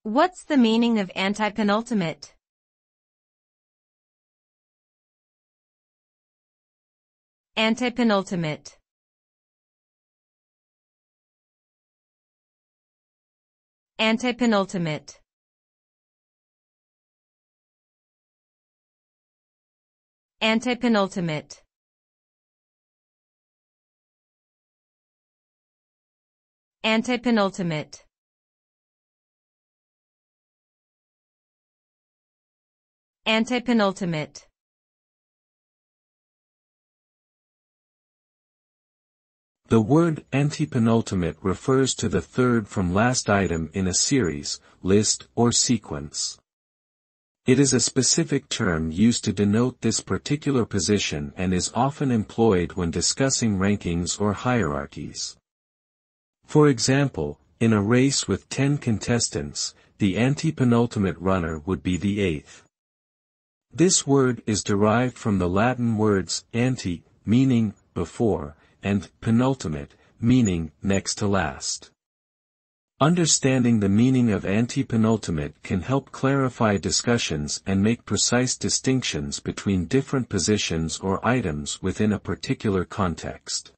What's the meaning of antepenultimate? Antepenultimate. Antepenultimate. Antepenultimate. Antepenultimate. Antepenultimate. The word antepenultimate refers to the third from last item in a series, list, or sequence. It is a specific term used to denote this particular position and is often employed when discussing rankings or hierarchies. For example, in a race with 10 contestants, the antepenultimate runner would be the 8th. This word is derived from the Latin words ante, meaning before, and penultimate, meaning next to last. Understanding the meaning of antepenultimate can help clarify discussions and make precise distinctions between different positions or items within a particular context.